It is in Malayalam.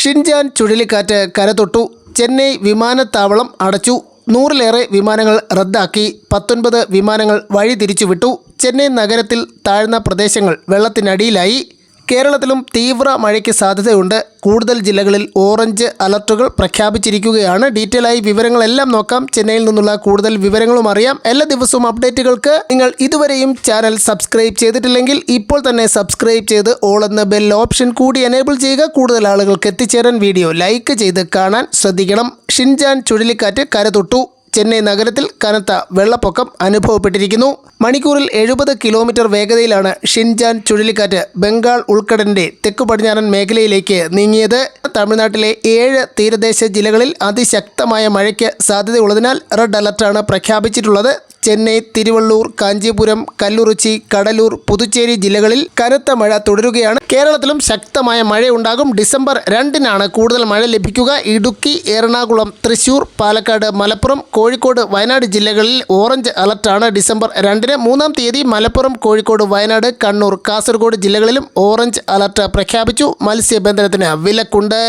ഷിൻജാൻ ചുഴലിക്കാറ്റ് കരതൊട്ടു. ചെന്നൈ വിമാനത്താവളം അടച്ചു. 100-ലേറെ വിമാനങ്ങൾ റദ്ദാക്കി. 19 വിമാനങ്ങൾ വഴിതിരിച്ചുവിട്ടു. ചെന്നൈ നഗരത്തിൽ താഴ്ന്ന പ്രദേശങ്ങൾ വെള്ളത്തിനടിയിലായി. കേരളത്തിലും തീവ്ര മഴയ്ക്ക് സാധ്യതയുണ്ട്. കൂടുതൽ ജില്ലകളിൽ ഓറഞ്ച് അലർട്ടുകൾ പ്രഖ്യാപിച്ചിരിക്കുകയാണ്. ഡീറ്റെയിൽ ആയി വിവരങ്ങളെല്ലാം നോക്കാം. ചെന്നൈയിൽ നിന്നുള്ള കൂടുതൽ വിവരങ്ങളും അറിയാം. എല്ലാ ദിവസവും അപ്ഡേറ്റുകൾക്ക് നിങ്ങൾ ഇതുവരെയും ചാനൽ സബ്സ്ക്രൈബ് ചെയ്തിട്ടില്ലെങ്കിൽ ഇപ്പോൾ തന്നെ സബ്സ്ക്രൈബ് ചെയ്ത് ഓൾ എന്ന ബെൽ ഓപ്ഷൻ കൂടി എനേബിൾ ചെയ്യുക. കൂടുതൽ ആളുകൾക്ക് എത്തിച്ചേരാൻ വീഡിയോ ലൈക്ക് ചെയ്ത് കാണാൻ ശ്രദ്ധിക്കണം. ഷിൻജാൻ ചുഴലിക്കാറ്റ് കരതൊട്ടു. ചെന്നൈ നഗരത്തിൽ കനത്ത വെള്ളപ്പൊക്കം അനുഭവപ്പെട്ടിരിക്കുന്നു. മണിക്കൂറിൽ 70 കിലോമീറ്റർ വേഗതയിലാണ് ഷിൻജാൻ ചുഴലിക്കാറ്റ് ബംഗാൾ ഉൾക്കടലിൻ്റെ തെക്കു പടിഞ്ഞാറൻ മേഖലയിലേക്ക് നീങ്ങിയത്. തമിഴ്നാട്ടിലെ 7 തീരദേശ ജില്ലകളിൽ അതിശക്തമായ മഴയ്ക്ക് സാധ്യതയുള്ളതിനാൽ റെഡ് അലർട്ടാണ് പ്രഖ്യാപിച്ചിട്ടുള്ളത്. ചെന്നൈ, തിരുവള്ളൂർ, കാഞ്ചീപുരം, കല്ലുറിച്ചി, കടലൂർ, പുതുച്ചേരി ജില്ലകളിൽ കനത്ത മഴ തുടരുകയാണ്. കേരളത്തിലും ശക്തമായ മഴയുണ്ടാകും. ഡിസംബർ 2-നാണ് കൂടുതൽ മഴ ലഭിക്കുക. ഇടുക്കി, എറണാകുളം, തൃശൂർ, പാലക്കാട്, മലപ്പുറം, കോഴിക്കോട്, വയനാട് ജില്ലകളിൽ ഓറഞ്ച് അലർട്ടാണ് ഡിസംബർ 2-ന്. 3-ാം തീയതി മലപ്പുറം, കോഴിക്കോട്, വയനാട്, കണ്ണൂർ, കാസർഗോഡ് ജില്ലകളിലും ഓറഞ്ച് അലർട്ട് പ്രഖ്യാപിച്ചു. മത്സ്യബന്ധനത്തിന് വിലക്കുണ്ട്.